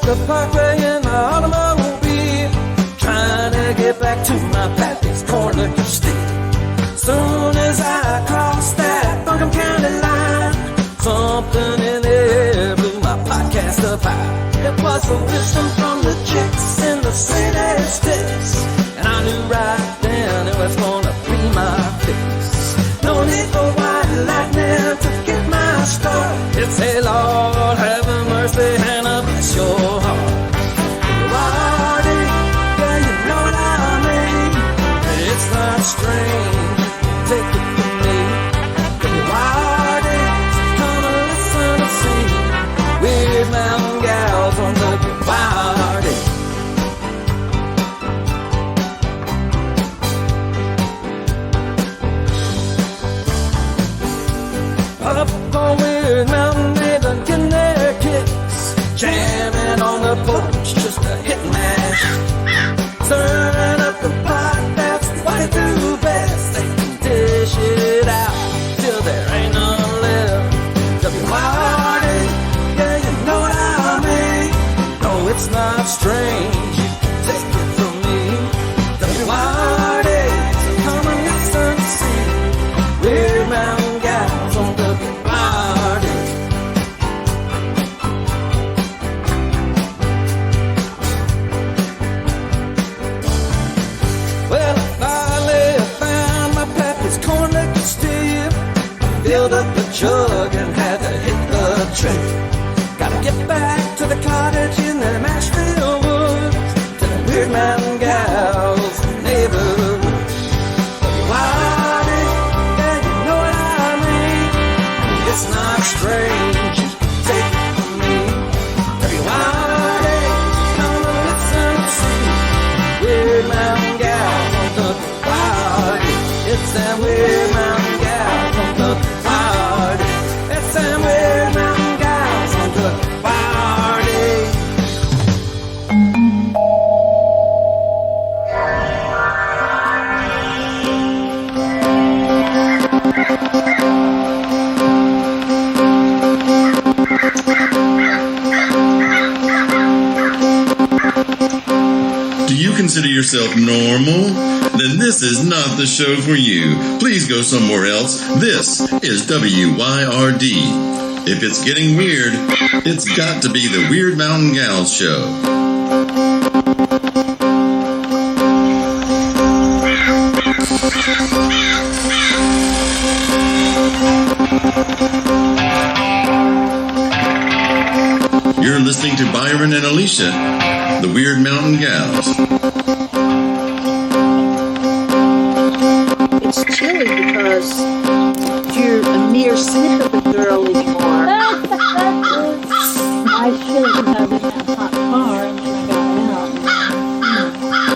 the parkway in my automobile, trying to get back to my pappy's corn liquor steal. Soon as I crossed that Buncombe County line, something in the air blew my podcast up high. It was a wisdom from the chicks in the city sticks, and I knew right then it was gonna be my fix. No need for white lightning to get my start. It's hey Lord, have mercy and bless your heart. Lordy, yeah, you know what I mean. It's not strange, take it from me. Lordy, come and listen to sing weird mountain gals on the party. Up on Weird Mountain, they've been getting their kicks, jamming on the porch just to hit and mash. Turning up the pot, that's what they do best. They can dish it out till there ain't none left. WYRD, yeah, you know what I mean. No, it's not strange, you can take it from me. WYRD, so come and listen to see Weird Mountain Gals on the party. Well, I finally found my pappy's corn liquor steal. Filled up the jug and had to hit the trail. Gotta get back to the cottage in the Mashville woods, to the Weird Mountain Gals neighborhood. WYRD, yeah, you know what I mean. It's not strange, you can take it from me. WYRD, come and listen to see Weird Mountain Gals on the party. It's them Weird Mountain Gals on the party. It's them Weird Mountain Gals on the party. Do you consider yourself normal? Then this is not the show for you. Please go somewhere else. This is WYRD. If it's getting weird, it's got to be the Weird Mountain Gals show. You're listening to Byron and Alicia, the Weird Mountain Gals. It's chilly because you're a mere snip of a girl anymore. I should have had in that hot car and then I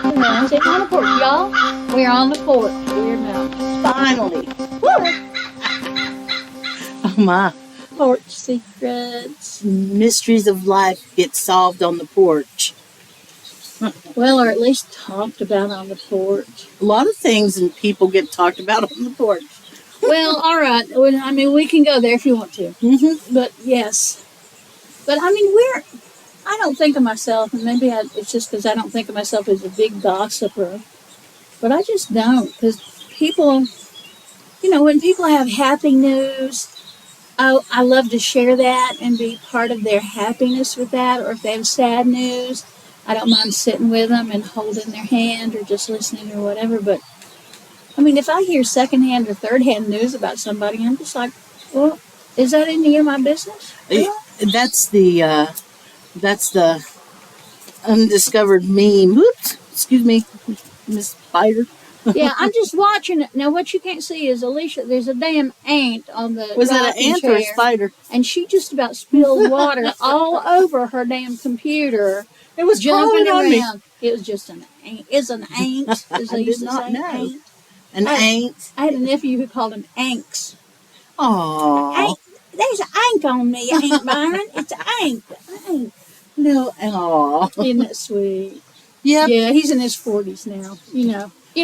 got out. Sitting on the porch, y'all. We're on the porch. Weird Mountain. Finally. Oh my. Porch secrets. Mysteries of life get solved on the porch. Well, or at least talked about on the porch. A lot of things and people get talked about on the porch. Well, all right. I mean, we can go there if you want to. Mm-hmm. But, yes. But, I mean, I don't think of myself, and maybe it's just because I don't think of myself as a big gossiper. But I just don't, because people, when people have happy news, I love to share that and be part of their happiness with that. Or if they have sad news, I don't mind sitting with them and holding their hand or just listening or whatever. But, I mean, if I hear secondhand or third-hand news about somebody, I'm just like, well, is that any of my business? That's the undiscovered meme. Whoops, excuse me, Miss Spider. Yeah, I'm just watching it. Now, what you can't see is Alicia, there's a damn ant on the Was that an ant chair, or a spider? And she just about spilled water all over her damn computer. It was jumping on around. me. It was just an ant. It's an ant, as they I used did to not say. know. Ant. An ant. I had a nephew who called him Anks. Aww. There's an ant on me, Aunt Byron. It's an ant. No, aww. Isn't that sweet? Yep. Yeah, he's in his 40s now. You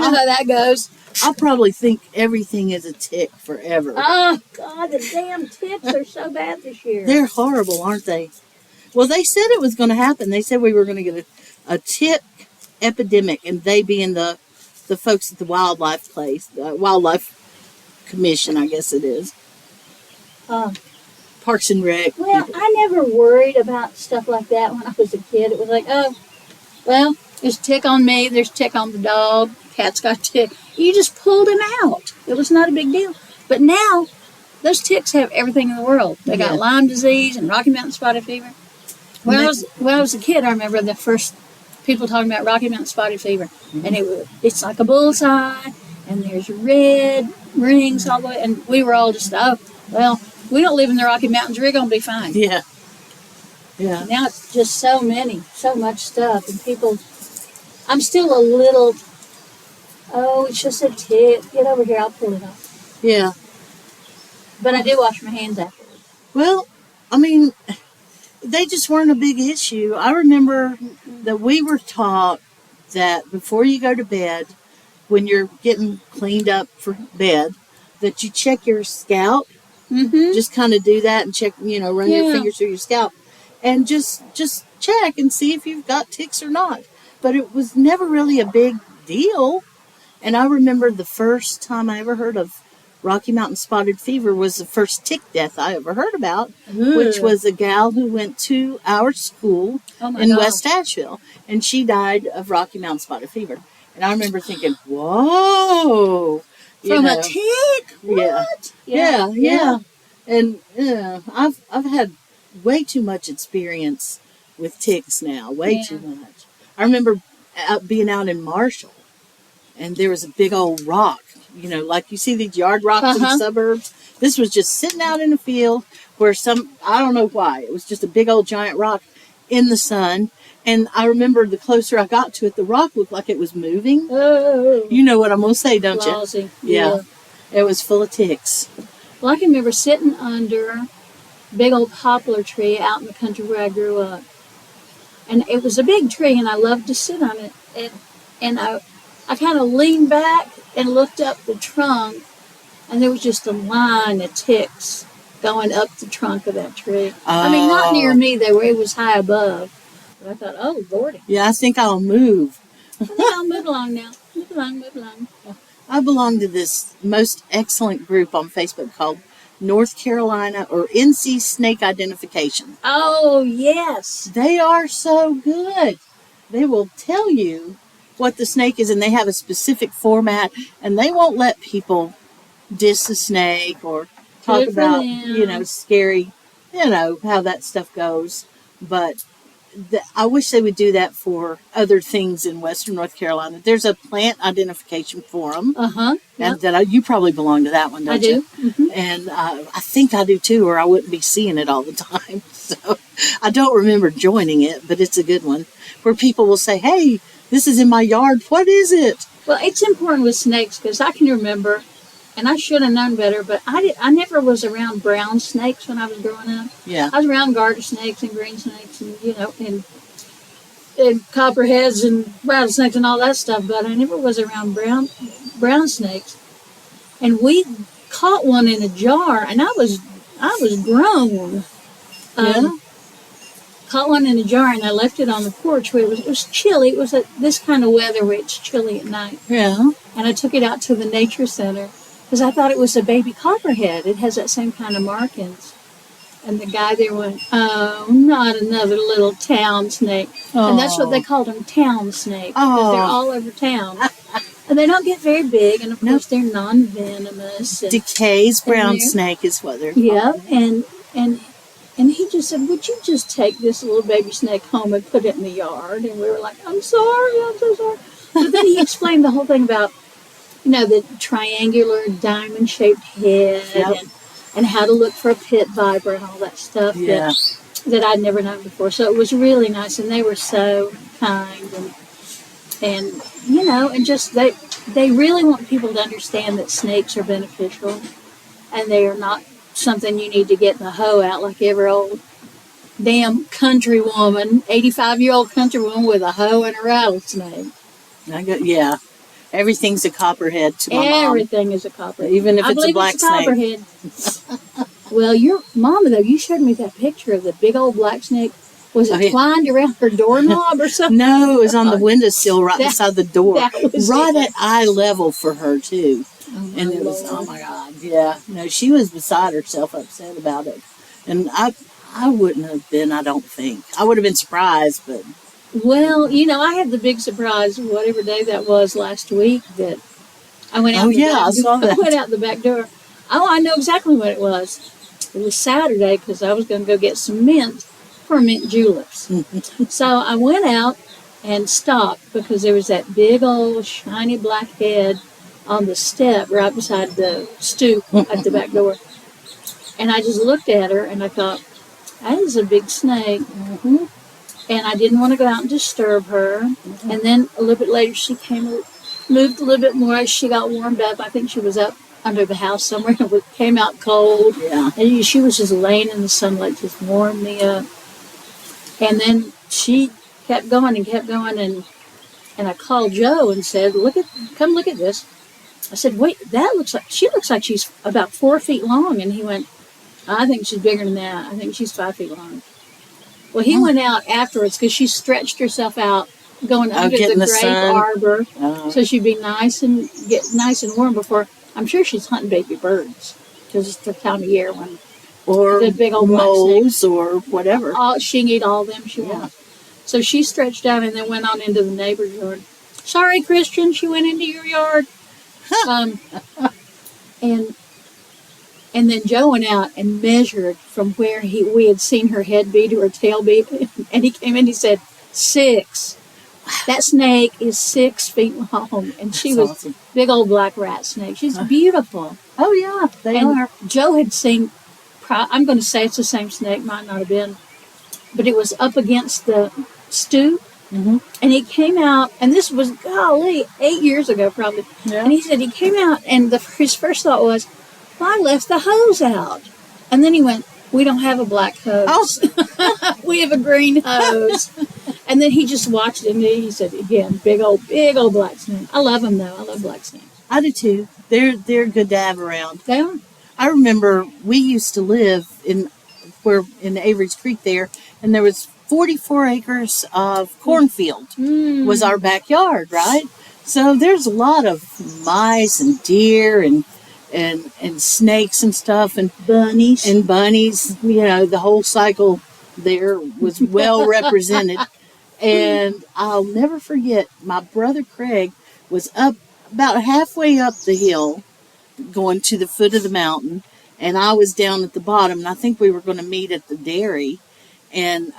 know how that goes. I'll probably think everything is a tick forever. Oh, God, the damn ticks are so bad this year. They're horrible, aren't they? Well, they said it was going to happen. They said we were going to get a tick epidemic, and they being the folks at the wildlife wildlife commission, I guess it is. Parks and Rec. Well, people. I never worried about stuff like that when I was a kid. It was like, oh, well, there's a tick on me, there's a tick on the dog, cat's got a tick. You just pulled him out. It was not a big deal. But now, those ticks have everything in the world. They got Lyme disease and Rocky Mountain spotted fever. When I was a kid, I remember the first people talking about Rocky Mountain spotted fever. Mm-hmm. And it's like a bullseye, and there's red rings all the way. And we were all just, oh, well, we don't live in the Rocky Mountains. We're going to be fine. Yeah. Yeah. Now it's just so much stuff. And people, I'm still a little, oh, it's just a tick. Get over here, I'll pull it off. Yeah. But I do wash my hands afterwards. Well, I mean, they just weren't a big issue. I remember that we were taught that before you go to bed, when you're getting cleaned up for bed, that you check your scalp. Mm-hmm. Just kind of do that and check, run your fingers through your scalp. And just check and see if you've got ticks or not. But it was never really a big deal. And I remember the first time I ever heard of Rocky Mountain spotted fever was the first tick death I ever heard about, which was a gal who went to our school in West Asheville, and she died of Rocky Mountain spotted fever. And I remember thinking, whoa. From a tick? What? Yeah. And I've had way too much experience with ticks now, way too much. I remember being out in Marshall, and there was a big old rock, like you see these yard rocks in the suburbs. This was just sitting out in a field where I don't know why, it was just a big old giant rock in the sun. And I remember the closer I got to it, the rock looked like it was moving. Oh. You know what I'm going to say, don't Lousy. you? Yeah. It was full of ticks. Well, I can remember sitting under a big old poplar tree out in the country where I grew up. And it was a big tree, and I loved to sit on it. And I kind of leaned back and looked up the trunk, and there was just a line of ticks going up the trunk of that tree. Oh. I mean, not near me. It was high above. But I thought, oh, Lordy. Yeah, I think I'll move. I'll move along now. Move along. I belong to this most excellent group on Facebook called North Carolina or NC Snake Identification. Oh, yes. They are so good. They will tell you what the snake is, and they have a specific format, and they won't let people diss a snake or talk about, scary, how that stuff goes. But I wish they would do that for other things in Western North Carolina. There's a plant identification forum. And you probably belong to that one, don't you? I do. Mm-hmm. And I think I do too, or I wouldn't be seeing it all the time. So I don't remember joining it, but it's a good one where people will say, hey, this is in my yard. What is it? Well, it's important with snakes because I can remember, and I should have known better, but I never was around brown snakes when I was growing up. Yeah. I was around garter snakes and green snakes and, and copperheads and rattlesnakes and all that stuff, but I never was around brown snakes. And we caught one in a jar, and I was grown. Caught one in a jar, and I left it on the porch where it was chilly. It was this kind of weather where it's chilly at night. Yeah. And I took it out to the nature center because I thought it was a baby copperhead. It has that same kind of markings. And the guy there went, oh, not another little town snake. Oh. And that's what they called them, town snakes, because they're all over town. And they don't get very big, and of course they're non-venomous. Decay's brown snake is what they're called. Yeah, and he just said, would you just take this little baby snake home and put it in the yard? And we were like, I'm so sorry. But then he explained the whole thing about, the triangular diamond-shaped head and how to look for a pit viper and all that stuff that I'd never known before. So it was really nice, and they were so kind and just they really want people to understand that snakes are beneficial, and they are not something you need to get the hoe out like every old damn country woman, 85-year-old country woman with a hoe and a rattlesnake. Everything's a copperhead to my mom. Everything is a copperhead. Even if it's a black snake. Well, your mama, though, you showed me that picture of the big old black snake. Was it twined around her doorknob or something? No, it was on the windowsill right beside the door. That was right it. at eye level for her, too. Oh, And it was, oh my God, yeah. No, she was beside herself, upset about it. And I wouldn't have been, I don't think. I would have been surprised, but. Well, you know, I had the big surprise, whatever day that was last week, that I went out. Oh, yeah, I saw that. I went out the back door. Oh, I know exactly what it was. It was Saturday because I was going to go get some mint for mint juleps. So I went out and stopped because there was that big old shiny black head on the step right beside the stoop at the back door. And I just looked at her and I thought, that is a big snake. Mm-hmm. And I didn't want to go out and disturb her. Mm-hmm. And then a little bit later she moved a little bit more as she got warmed up. I think she was up under the house somewhere and it came out cold. Yeah. And she was just laying in the sunlight, just warmed me up. And then she kept going and I called Joe and said, come look at this. I said, wait, she looks like she's about 4 feet long. And he went, I think she's bigger than that. I think she's 5 feet long. Well, he went out afterwards because she stretched herself out going under the grape arbor. So she'd be nice and warm before. I'm sure she's hunting baby birds because it's the time of year when. Or the big old moles or whatever. She can eat all of them she wants. So she stretched out and then went on into the neighbor's yard. Sorry, Christian, she went into your yard. And then Joe went out and measured from where we had seen her head be to her tail be. And he came in and he said, 6. That snake is 6 feet long. And she was awesome. Big old black rat snake. She's beautiful. Oh, yeah, they are. Joe had seen, I'm going to say it's the same snake, might not have been, but it was up against the stoop. Mm-hmm. And he came out, and this was, 8 years ago probably. Yeah. And he said he came out, and his first thought was, well, I left the hose out. And then he went, we don't have a black hose. Oh. We have a green hose. And then he just watched it, and he said, again, big old black snake. I love them, though. I love black snakes. I do, too. They're good to have around. They are. I remember we used to live in Avery's Creek there, and there was 44 acres of cornfield was our backyard, right? So there's a lot of mice and deer and snakes and stuff and bunnies. You know, the whole cycle there was well represented. And I'll never forget, my brother Craig was up about halfway up the hill going to the foot of the mountain, and I was down at the bottom, and I think we were going to meet at the dairy, and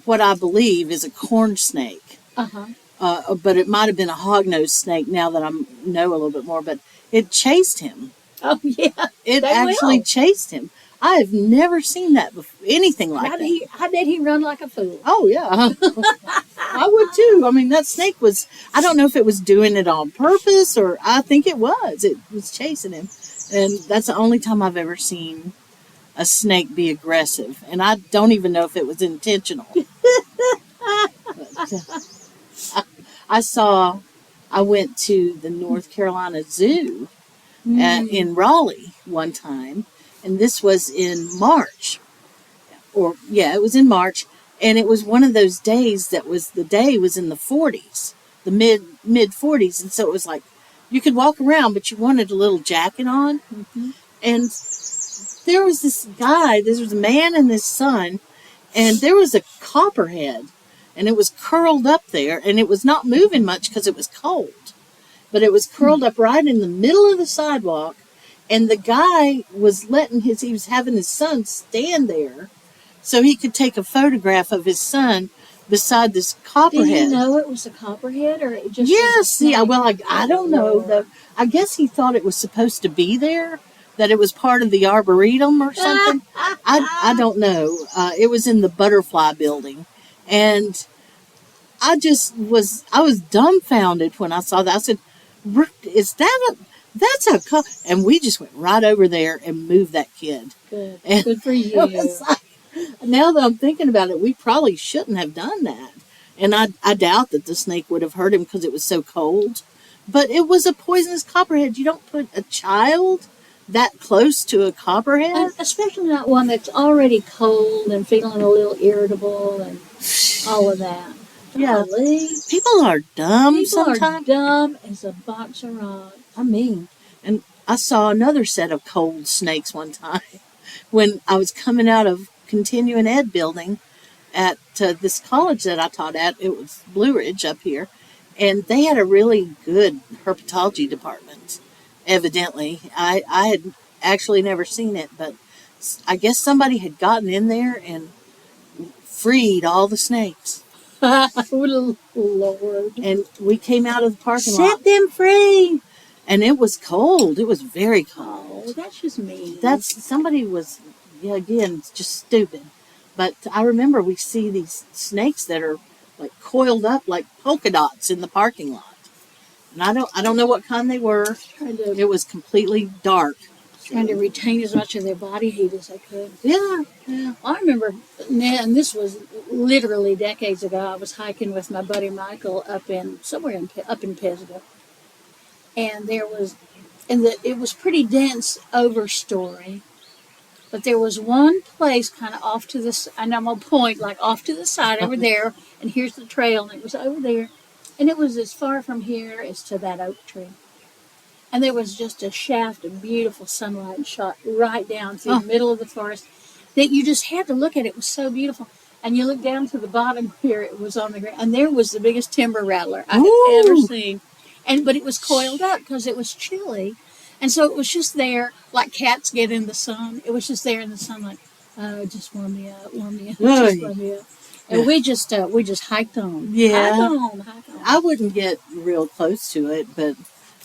what I believe is a corn snake. But it might have been a hognose snake now that I know a little bit more, but it chased him. Oh, yeah. It actually chased him. I have never seen that before, anything like that. I bet he run like a fool. Oh, yeah. I would, too. I mean, that snake was, I don't know if it was doing it on purpose, or I think it was. It was chasing him. And that's the only time I've ever seen a snake be aggressive. And I don't even know if it was intentional. I went to the North Carolina Zoo in Raleigh one time, and this was in March. It was in March, and it was one of those days the day was in the 40s, the mid 40s, and so it was like you could walk around, but you wanted a little jacket on. Mm-hmm. And there was this guy, there was a man and his son, and there was a copperhead, and it was curled up there, and it was not moving much because it was cold. But it was curled up right in the middle of the sidewalk, and the guy was he was having his son stand there so he could take a photograph of his son beside this copperhead. Did he know it was a copperhead, or it just? Yes. I don't know though. I guess he thought it was supposed to be there, that it was part of the arboretum or something. I don't know. It was in the butterfly building, and I was dumbfounded when I saw that. I said, "Is that that's a cop?" And we just went right over there and moved that kid. Good. Good for you. Now that I'm thinking about it, we probably shouldn't have done that. And I doubt that the snake would have hurt him because it was so cold. But it was a poisonous copperhead. You don't put a child that close to a copperhead. And especially not one that's already cold and feeling a little irritable and all of that. Yeah. Golly. People are dumb People are sometimes. dumb as a box of rocks. I mean, and I saw another set of cold snakes one time when I was coming out of continuing ed building at this college that I taught at. It was Blue Ridge up here, and they had a really good herpetology department. Evidently, I had actually never seen it, but I guess somebody had gotten in there and freed all the snakes. Oh, Lord. And we came out of the parking lot. Set them free. And it was cold. It was very cold. Oh, that's just mean. Somebody was, yeah, again, just stupid. But I remember we see these snakes that are like coiled up like polka dots in the parking lot. And I don't know what kind they were. It was completely dark. Trying to retain as much of their body heat as I could. Yeah. I remember, and this was literally decades ago. I was hiking with my buddy Michael up in Pisgah, and it was pretty dense overstory. But there was one place kind of off to the, and I'm gonna point like off to the side over there, and here's the trail, and it was over there, and it was as far from here as to that oak tree. And there was just a shaft of beautiful sunlight shot right down through the middle of the forest that you just had to look at. It was so beautiful. And you look down to the bottom here, it was on the ground. And there was the biggest timber rattler I had ever seen. But it was coiled up because it was chilly. And so it was just there like cats get in the sun. It was just there in the sun like, oh, just warm me up, just warm me up. And we just hiked on. Yeah. Hiked on. I wouldn't get real close to it, but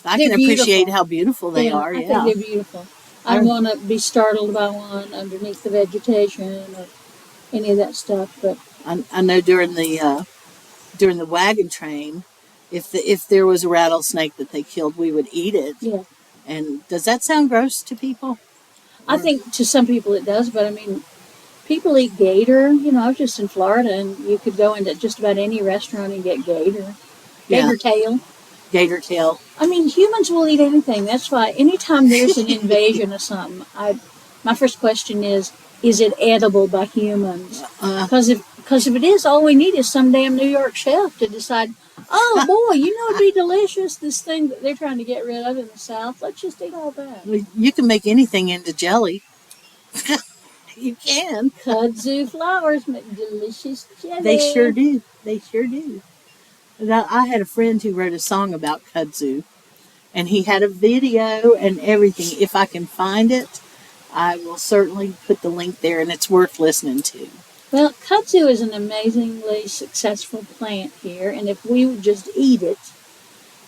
I They're can appreciate beautiful. how beautiful they are. I think they're beautiful. I don't want to be startled by one underneath the vegetation or any of that stuff. But I know during the wagon train, if there was a rattlesnake that they killed, we would eat it. yeah, And does that sound gross to people? I think to some people it does. But I mean, people eat gator. You know, I was just in Florida, and you could go into just about any restaurant and get gator tail. Gator tail. I mean, humans will eat anything. That's why anytime there's an invasion of something, my first question is it edible by humans? Because if it is, all we need is some damn New York chef to decide, oh boy, you know, it'd be delicious, this thing that they're trying to get rid of in the South. Let's just eat all that. You can make anything into jelly. You can. Kudzu flowers make delicious jelly. They sure do. I had a friend who wrote a song about kudzu, and he had a video and everything. If I can find it, I will certainly put the link there, and it's worth listening to. Well, kudzu is an amazingly successful plant here, and if we would just eat it,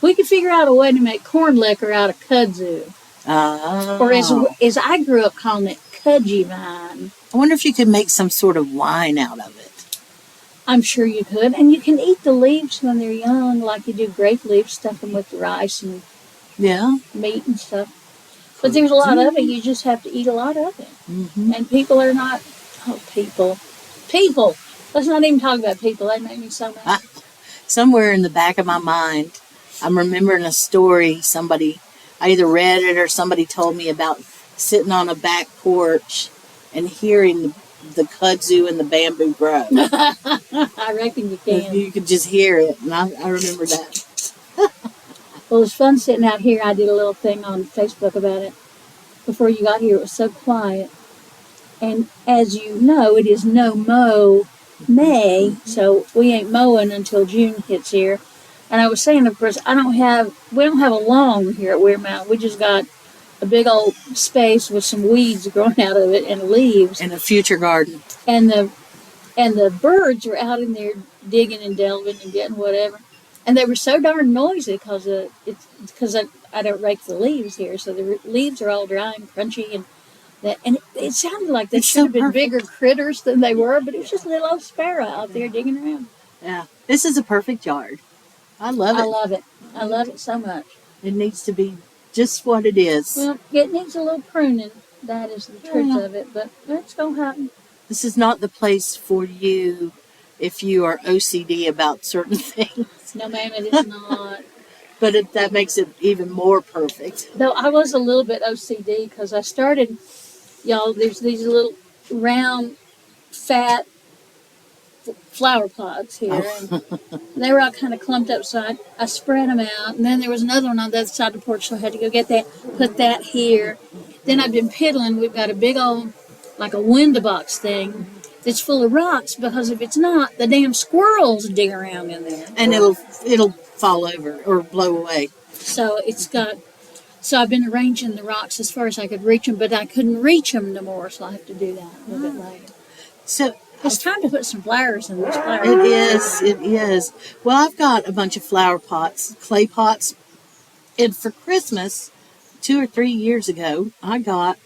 we could figure out a way to make corn liquor out of kudzu. Or as I grew up calling it, kudgy vine. I wonder if you could make some sort of wine out of it. I'm sure you could. And you can eat the leaves when they're young, like you do grape leaves, stuff them with rice and meat and stuff. But there's a lot of it. You just have to eat a lot of it. Mm-hmm. And people are not... Oh, people. People! Let's not even talk about people. That made me so mad. Somewhere in the back of my mind, I'm remembering a story I either read it or somebody told me about sitting on a back porch and hearing the kudzu and the bamboo grow. I reckon you can. You could just hear it, and I remember that. Well, it was fun sitting out here. I did a little thing on Facebook about it. Before you got here, it was so quiet. And as you know, it is no mow May, so we ain't mowing until June hits here. And I was saying, of course, we don't have a lawn here at Wyrd Mountain. We just got a big old space with some weeds growing out of it and leaves. In a future garden. And the birds were out in there digging and delving and getting whatever. And they were so darn noisy because I don't rake the leaves here, so the leaves are all dry and crunchy and it sounded like they should have been bigger critters than they were, but it was just a little old sparrow out there digging around. Yeah, this is a perfect yard. I love it. I love it so much. It needs to be just what it is. Well, it needs a little pruning. That is the truth of it, but it's going to happen. This is not the place for you if you are OCD about certain things. No, ma'am, it is not. but that makes it even more perfect. Though I was a little bit OCD because I started, y'all, there's these little round, fat flower pots here. And they were all kind of clumped up, so I spread them out. And then there was another one on the other side of the porch, so I had to go get that, put that here. Then I've been piddling. We've got a big old, like a window box thing that's full of rocks, because if it's not, the damn squirrels dig around in there. And it'll fall over or blow away. So I've been arranging the rocks as far as I could reach them, but I couldn't reach them no more, so I have to do that a little bit later. So It's time to put some flowers in this flower. it is. Well, I've got a bunch of flower pots, clay pots, and for Christmas, 2 or 3 years ago, I got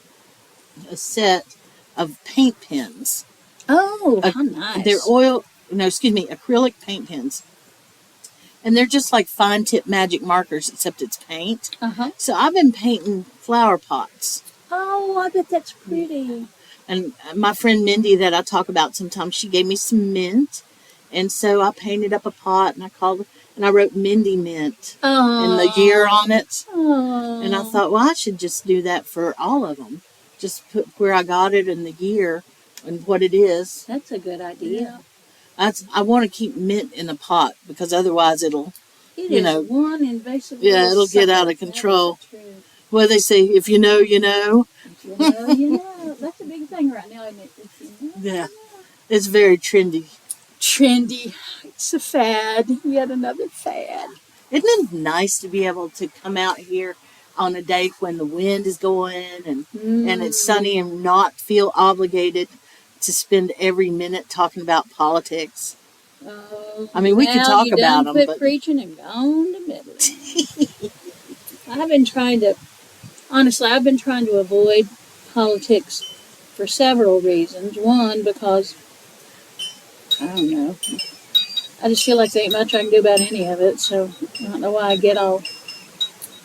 a set of paint pens. Oh, how nice. They're acrylic paint pens. And they're just like fine tip magic markers, except it's paint. Uh-huh. So I've been painting flower pots. Oh, I bet that's pretty. And my friend Mindy that I talk about sometimes, she gave me some mint. And so I painted up a pot and I wrote Mindy Mint and the year on it. Oh. And I thought, well, I should just do that for all of them. Just put where I got it and the year and what it is. That's a good idea. I want to keep mint in a pot because otherwise it'll, It is one invasive. it'll get out of control. Well, they say, if you know, you know. If you know, you know. That's a big thing right now, isn't it? If you know, Yeah. It's very trendy. Trendy. It's a fad. Yet another fad. Isn't it nice to be able to come out here on a day when the wind is going and it's sunny and not feel obligated to spend every minute talking about politics? I mean, we could talk about them, quit but preaching and gone to middle. I've been trying to avoid politics for several reasons. One, because I don't know. I just feel like there ain't much I can do about any of it, so I don't know why I get all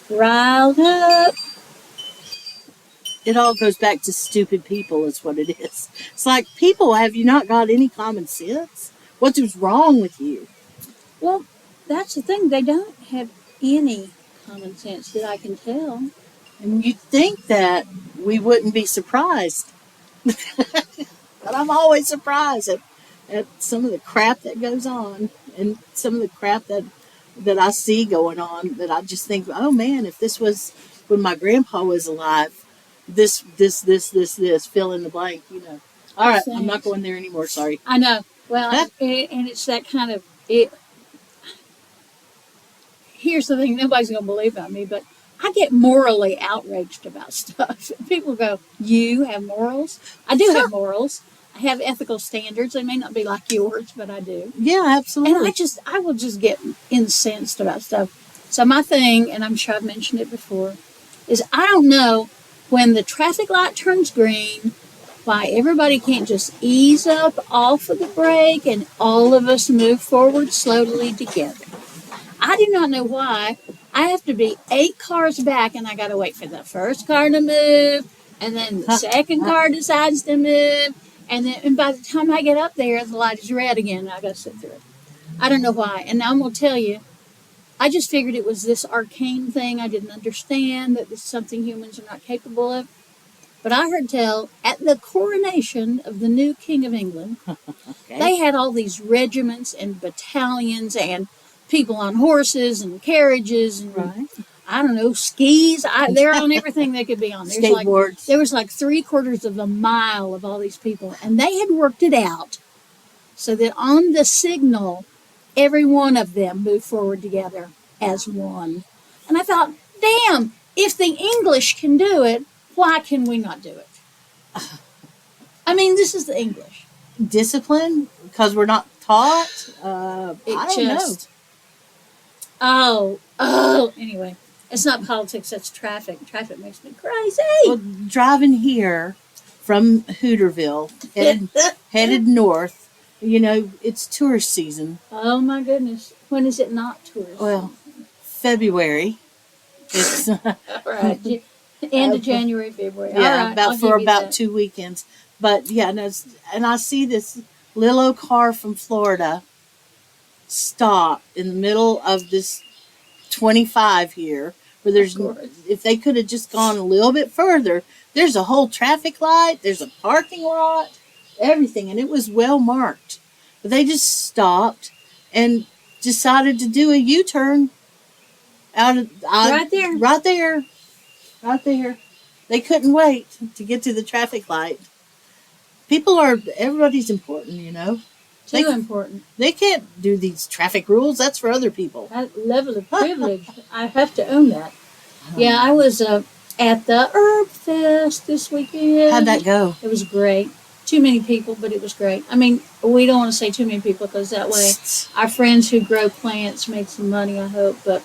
riled up. it all goes back to stupid people is what it is. It's like, people, have you not got any common sense? What is wrong with you? Well, that's the thing. They don't have any common sense that I can tell. And you'd think that we wouldn't be surprised. But I'm always surprised at some of the crap that goes on and some of the crap that I see going on, that I just think, oh man, if this was when my grandpa was alive, this, fill in the blank, you know. All right, I'm not going there anymore, sorry. I know. Well, and it's that kind of, here's the thing, nobody's going to believe about me, but I get morally outraged about stuff. People go, you have morals? I do have morals. I have ethical standards. They may not be like yours, but I do. Yeah, absolutely. And I will just get incensed about stuff. So my thing, and I'm sure I've mentioned it before, is I don't know when the traffic light turns green, why everybody can't just ease up off of the brake and all of us move forward slowly together. I do not know why I have to be 8 cars back and I got to wait for the first car to move, and then the second car decides to move, and by the time I get up there, the light is red again and I got to sit through it. I don't know why. And now I'm going to tell you, I just figured it was this arcane thing I didn't understand, that this is something humans are not capable of. But I heard tell, at the coronation of the new King of England, they had all these regiments and battalions and people on horses and carriages and, I don't know, skis. They're on everything they could be on. Skateboards. There was like 3/4 of a mile of all these people. And they had worked it out so that on the signal, every one of them moved forward together as one. And I thought, damn, if the English can do it, why can we not do it? I mean, this is the English. Discipline? Because we're not taught? I don't know. Oh, anyway. It's not politics, that's traffic. Traffic makes me crazy. Well, driving here from Hooterville, headed north, you know, it's tourist season. Oh, my goodness. When is it not tourist? Well, February. It's right. End of January, February. Yeah, All right, about 2 weekends. But yeah, no, and I see this little old car from Florida stop in the middle of this 25 here, where there's, Of course. if they could have just gone a little bit further, there's a whole traffic light, there's a parking lot, everything, and it was well marked. But they just stopped and decided to do a U-turn Right there. Right there. Right there. They couldn't wait to get to the traffic light. Everybody's important, you know. Too important. They can't do these traffic rules. That's for other people. That level of privilege, I have to own that. Yeah, I was at the Herb Fest this weekend. How'd that go? It was great. Too many people, but it was great. I mean, we don't want to say too many people because that way our friends who grow plants make some money, I hope. But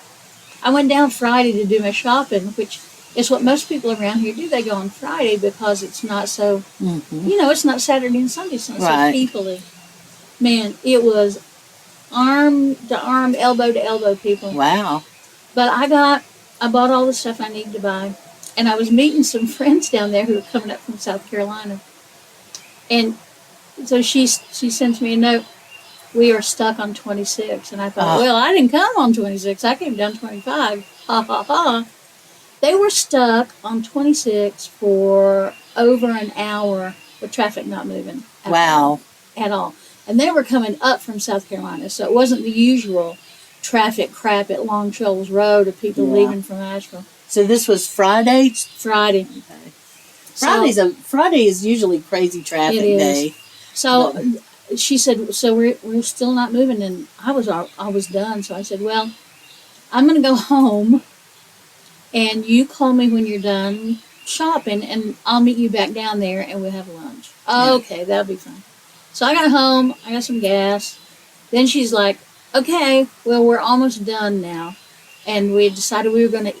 I went down Friday to do my shopping, which is what most people around here do. They go on Friday because it's not so, it's not Saturday and Sunday, so it's Right. so peoply. Man, it was arm to arm, elbow to elbow people. Wow. But I bought all the stuff I needed to buy. And I was meeting some friends down there who were coming up from South Carolina. And so she sends me a note. We are stuck on 26. And I thought, well, I didn't come on 26. I came down 25. Ha, ha, ha. They were stuck on 26 for over an hour with traffic not moving. Wow. At all. And they were coming up from South Carolina. So it wasn't the usual traffic crap at Long Shoals Road of people leaving from Asheville. So this was Friday? Friday. Okay. Friday is usually crazy traffic day. So she said, so we're still not moving, and I was done. So I said, well, I'm going to go home, and you call me when you're done shopping, and I'll meet you back down there, and we'll have lunch. Okay, that'll be fine. So I got home, I got some gas. Then she's like, okay, well, we're almost done now, and we decided we're gonna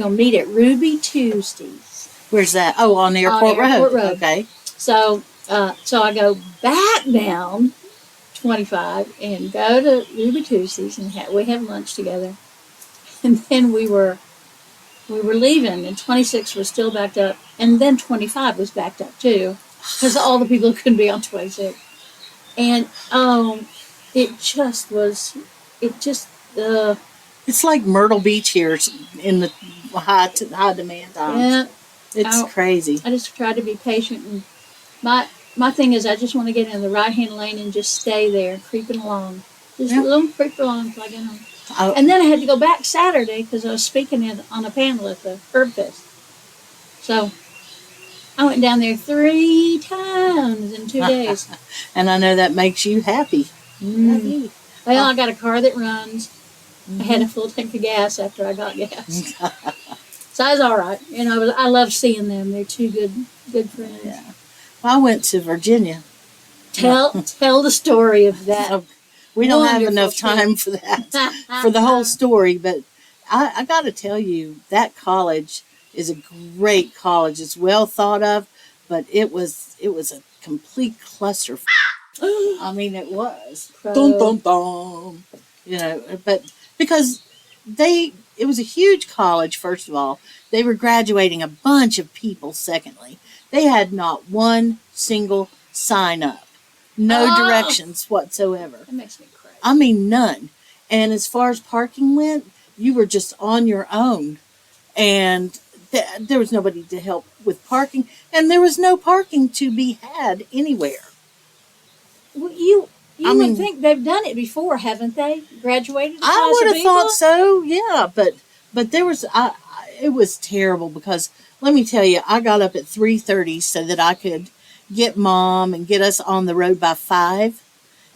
meet at Ruby Tuesdays. Where's that? Oh, on Airport Road. Okay. So I go back down 25 and go to Ruby Tuesdays, and we have lunch together. And then we were leaving, and 26 was still backed up, and then 25 was backed up too, because all the people couldn't be on 26. And it's like Myrtle Beach here in the high demand times. Yeah, it's crazy. I just try to be patient, and my thing is I just want to get in the right hand lane and just stay there, creeping along, just a little creep along until I get home. And then I had to go back Saturday because I was speaking on a panel at the Herb Fest. So I went down there 3 times in 2 days. And I know that makes you happy. Well, I got a car that runs. I had a full tank of gas after I got gas. So I was all right. I love seeing them. They're two good friends. Yeah. Well, I went to Virginia. Tell the story of that. We don't have enough time for that, for the whole story. But I got to tell you, that college is a great college. It's well thought of, but it was a complete cluster. I mean, it was. Dun, dun, dun. But because it was a huge college, first of all. They were graduating a bunch of people, secondly. They had not one single sign up. No directions whatsoever. That makes me crazy. I mean, none. And as far as parking went, you were just on your own. And there was nobody to help with parking. And there was no parking to be had anywhere. Well, you would think they've done it before, haven't they? Graduated? I would have thought so, yeah. But there was, it was terrible because, let me tell you, I got up at 3:30 so that I could get Mom and get us on the road by 5.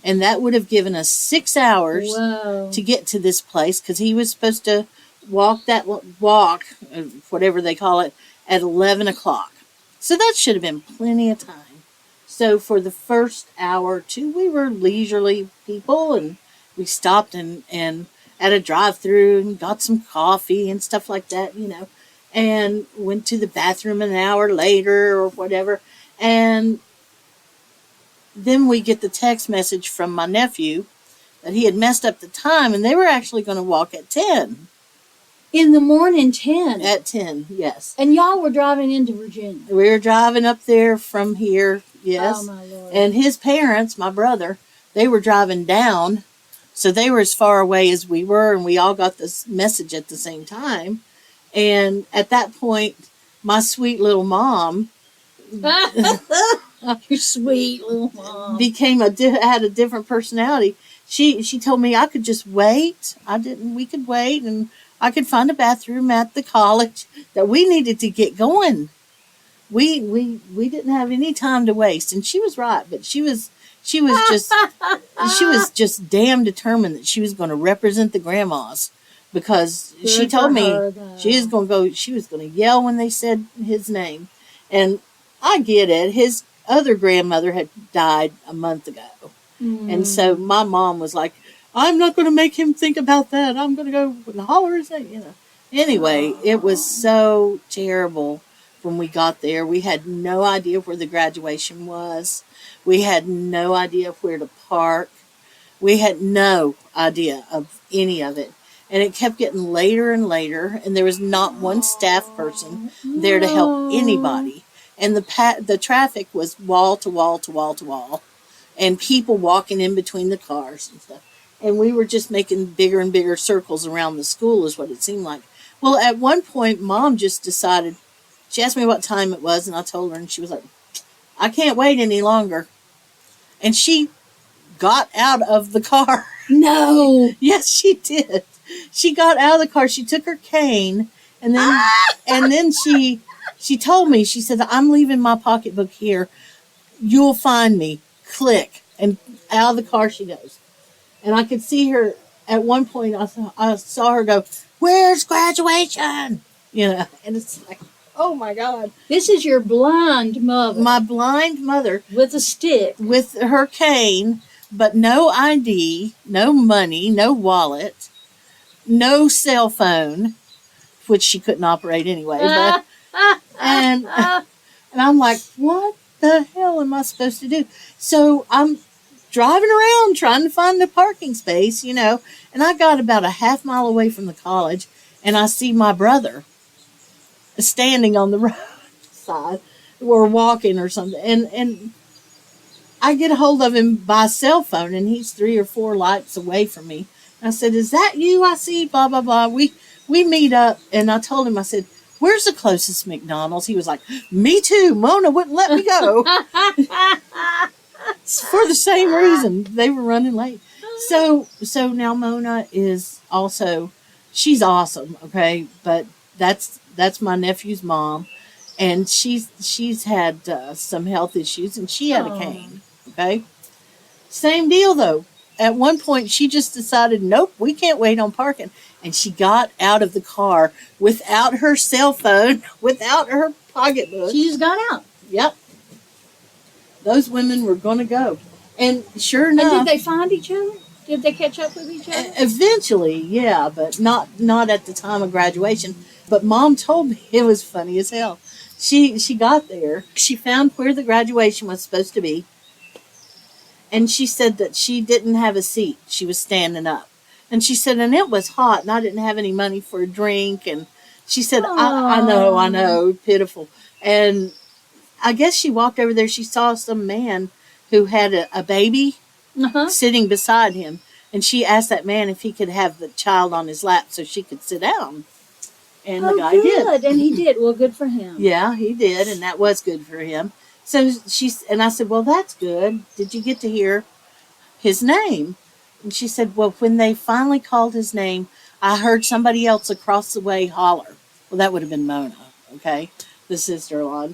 And that would have given us 6 hours to get to this place because he was supposed to walk, whatever they call it, at 11 o'clock. So that should have been plenty of time. So for the first hour or two, we were leisurely people, and we stopped and at a drive-through and got some coffee and stuff like that, and went to the bathroom an hour later or whatever. And then we get the text message from my nephew that he had messed up the time, and they were actually going to walk at 10. In the morning, 10? At 10, yes. And y'all were driving into Virginia? We were driving up there from here, yes. Oh, my Lord. And his parents, my brother, they were driving down So they were as far away as we were, and we all got this message at the same time. And at that point, my sweet little mom Your sweet little mom. had a different personality. She told me I could just wait. We could wait, and I could find a bathroom at the college, that we needed to get going. We didn't have any time to waste, and she was right. But she was just damn determined that she was going to represent the grandmas, because she Good told for me her, though. she was going to yell when they said his name. And I get it. His other grandmother had died a month ago. And so my mom was like, I'm not going to make him think about that. I'm going to go and holler his name, Anyway, it was so terrible when we got there. We had no idea where the graduation was. We had no idea where to park. We had no idea of any of it. And it kept getting later and later, and there was not one staff person there to help anybody. And the traffic was wall to wall to wall to wall, and people walking in between the cars and stuff. And we were just making bigger and bigger circles around the school, is what it seemed like. Well, at one point, Mom just decided, she asked me what time it was, and I told her, and she was like, I can't wait any longer. And she got out of the car. No. Yes, she did. She got out of the car. She took her cane, and then she told me, she said, I'm leaving my pocketbook here. You'll find me. Click. And out of the car she goes. And I could see her at one point. I saw her go, where's graduation? And it's like, oh my God. This is your blind mother. My blind mother. With a stick. With her cane, but no ID, no money, no wallet, no cell phone, which she couldn't operate anyway. But, and I'm like, what the hell am I supposed to do? So I'm driving around trying to find a parking space, and I got about a half mile away from the college, and I see my brother standing on the roadside or walking or something. And I get a hold of him by cell phone, and he's 3 or 4 lights away from me. I said, is that you? I see, blah, blah, blah. We meet up, and I told him, I said, where's the closest McDonald's? He was like, me too. Mona wouldn't let me go. For the same reason. They were running late. So now Mona is also, she's awesome, okay? But that's my nephew's mom, and she's had some health issues, and she had a cane, okay? Same deal, though. At one point, she just decided, nope, we can't wait on parking. And she got out of the car without her cell phone, without her pocketbook. She just got out. Yep. Those women were going to go. And sure enough. And did they find each other? Did they catch up with each other? Eventually, yeah, but not at the time of graduation. But Mom told me, it was funny as hell. She got there. She found where the graduation was supposed to be. And she said that she didn't have a seat. She was standing up. And she said, and it was hot, and I didn't have any money for a drink. And she said, I know, pitiful. And I guess she walked over there. She saw some man who had a baby sitting beside him. And she asked that man if he could have the child on his lap so she could sit down. And the guy did. And he did. Well, good for him. Yeah, he did. And that was good for him. So and I said, well, that's good. Did you get to hear his name? And she said, well, when they finally called his name, I heard somebody else across the way holler. Well, that would have been Mona, okay? The sister-in-law.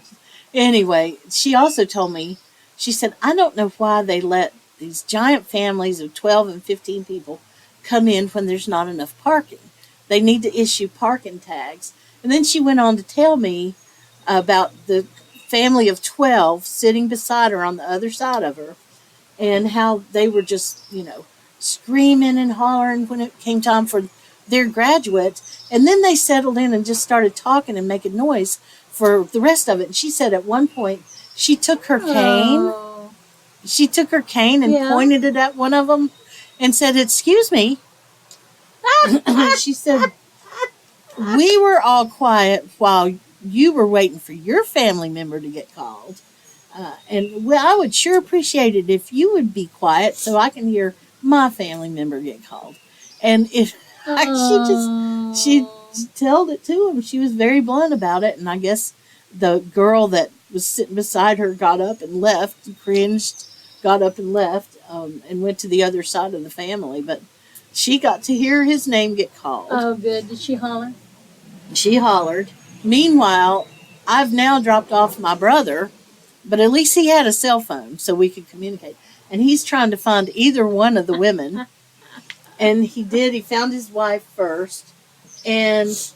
Anyway, she also told me, she said, I don't know why they let these giant families of 12 and 15 people come in when there's not enough parking. They need to issue parking tags. And then she went on to tell me about the family of 12 sitting beside her on the other side of her, and how they were just, screaming and hollering when it came time for their graduates. And then they settled in and just started talking and making noise for the rest of it. And she said at one point she took her cane. She took her cane and pointed it at one of them and said, excuse me. She said, we were all quiet while you were waiting for your family member to get called. And I would sure appreciate it if you would be quiet so I can hear my family member get called. And it, she told it to him. She was very blunt about it. And I guess the girl that was sitting beside her got up and left, cringed, got up and left, and went to the other side of the family. But she got to hear his name get called. Oh, good. Did she holler? She hollered. Meanwhile, I've now dropped off my brother, but at least he had a cell phone so we could communicate. And he's trying to find either one of the women. And he did. He found his wife first. And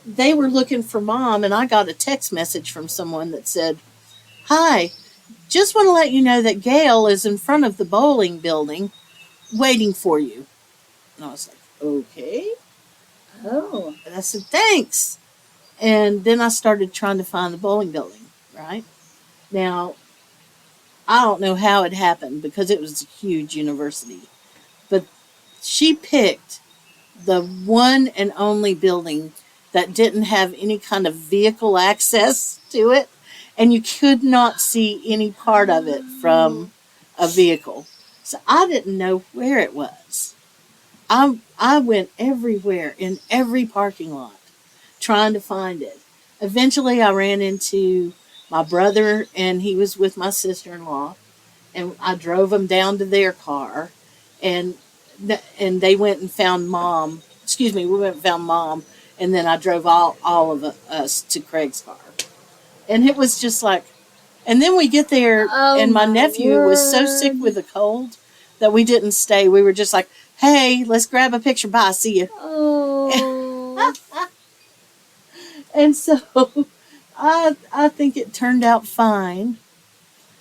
they were looking for Mom. And I got a text message from someone that said, "Hi, just want to let you know that Gail is in front of the bowling building waiting for you." And I was like, okay. Oh. And I said, thanks. And then I started trying to find the bowling building, right? Now, I don't know how it happened because it was a huge university. But she picked the one and only building that didn't have any kind of vehicle access to it. And you could not see any part of it from a vehicle. So I didn't know where it was. I went everywhere in every parking lot trying to find it. Eventually I ran into my brother and he was with my sister-in-law, and I drove them down to their car, and they went and found Mom. We went and found Mom, and then I drove all of us to Craig's car. And it was just like, and then we get there, and my nephew was so sick with a cold that we didn't stay. We were just like, "Hey, let's grab a picture. Bye, see you." Oh. And so I think it turned out fine.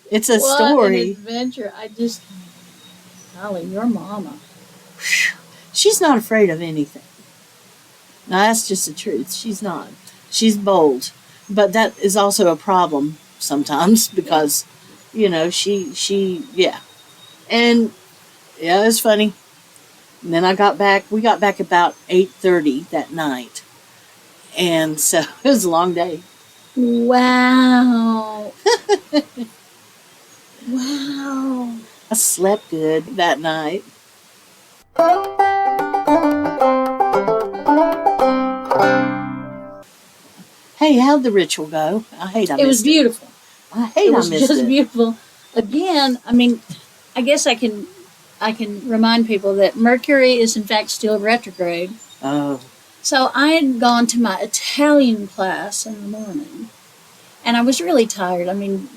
It's a What story. an adventure. Golly, your mama. She's not afraid of anything. Now, that's just the truth. She's not. She's bold. But that is also a problem sometimes because, yeah. And, yeah, it was funny. And then we got back about 8:30 that night. And so it was a long day. Wow. Wow. I slept good that night. Hey, how'd the ritual go? It was beautiful. It was just beautiful. Again, I guess I can remind people that Mercury is in fact still retrograde. Oh. So I had gone to my Italian class in the morning, and I was really tired.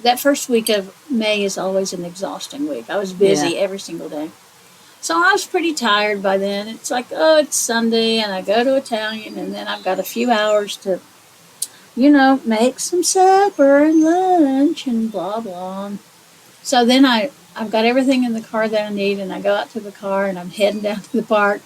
That first week of May is always an exhausting week. I was busy every single day. So I was pretty tired by then. It's like, it's Sunday, and I go to Italian, and then I've got a few hours to, make some supper and lunch and blah, blah. So then I've got everything in the car that I need, and I go out to the car, and I'm heading down to the park.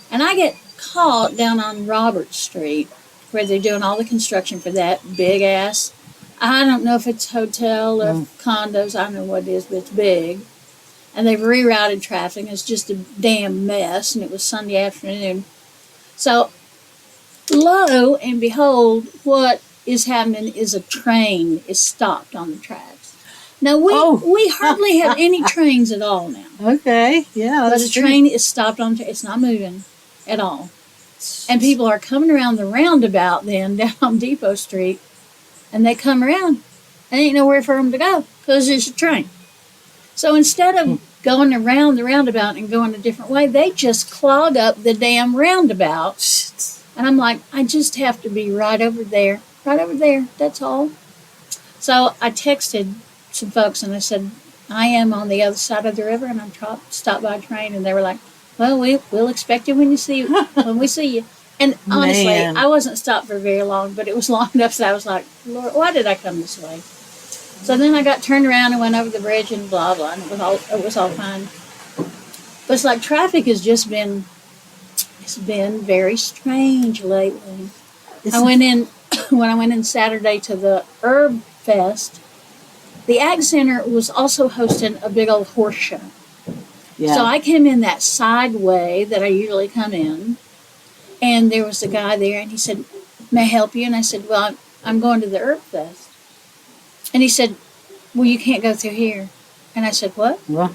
And I get caught down on Robert Street, where they're doing all the construction for that big-ass, I don't know if it's hotel or condos, I don't know what it is, but it's big. And they've rerouted traffic. It's just a damn mess, and it was Sunday afternoon. So, lo and behold, what is happening is a train is stopped on the tracks. Now, we hardly have any trains at all now. Okay, yeah, But the train is stopped on, it's not moving at all. And people are coming around the roundabout then down on Depot Street, and they come around, and ain't nowhere for them to go because it's a train. So instead of going around the roundabout and going a different way, they just clog up the damn roundabout. And I'm like, I just have to be right over there, that's all. So I texted some folks and I said, I am on the other side of the river and I'm stopped by a train. And they were like, well, we'll expect you when we see you. And honestly, Man. I wasn't stopped for very long, but it was long enough that I was like, Lord, why did I come this way? So then I got turned around and went over the bridge and blah, blah, and it was all fine. But it's like traffic has just been, it's been very strange lately. When I went in Saturday to the Herb Fest, the Ag Center was also hosting a big old horse show. Yeah. So I came in that side way that I usually come in, and there was a guy there, and he said, may I help you? And I said, well, I'm going to the Herb Fest. And he said, well, you can't go through here. And I said, what? Well.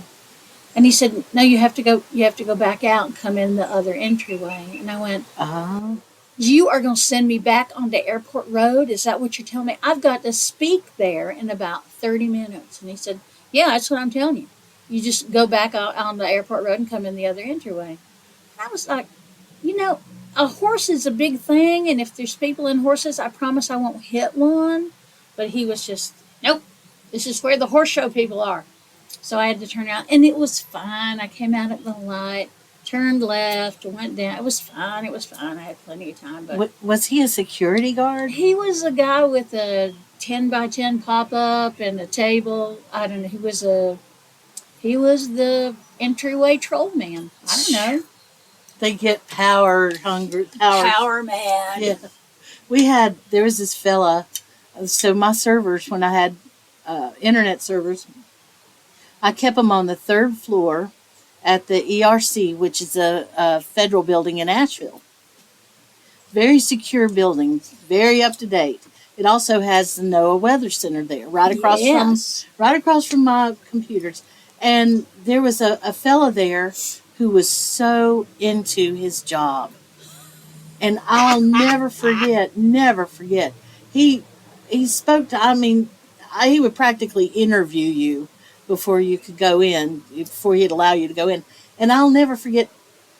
And he said, no, you have to go back out and come in the other entryway. And I went, you are going to send me back onto Airport Road? Is that what you're telling me? I've got to speak there in about 30 minutes. And he said, yeah, that's what I'm telling you. You just go back out on the Airport Road and come in the other entryway. And I was like, a horse is a big thing. And if there's people in horses, I promise I won't hit one. But he was just, nope, this is where the horse show people are. So I had to turn out. And it was fine. I came out at the light, turned left, went down. It was fine. I had plenty of time. But Was he a security guard? he was a guy with a 10 by 10 pop-up and a table. I don't know. He was the entryway troll man. I don't know. They get power hungry. Power man. Yeah. There was this fella. So my servers, when I had internet servers, I kept them on the 3rd floor at the ERC, which is a federal building in Asheville. Very secure building, very up to date. It also has the NOAA Weather Center there, right across from my computers. And there was a fella there who was so into his job, and I'll never forget. He spoke to. He would practically interview you before you could go in, before he'd allow you to go in. And I'll never forget,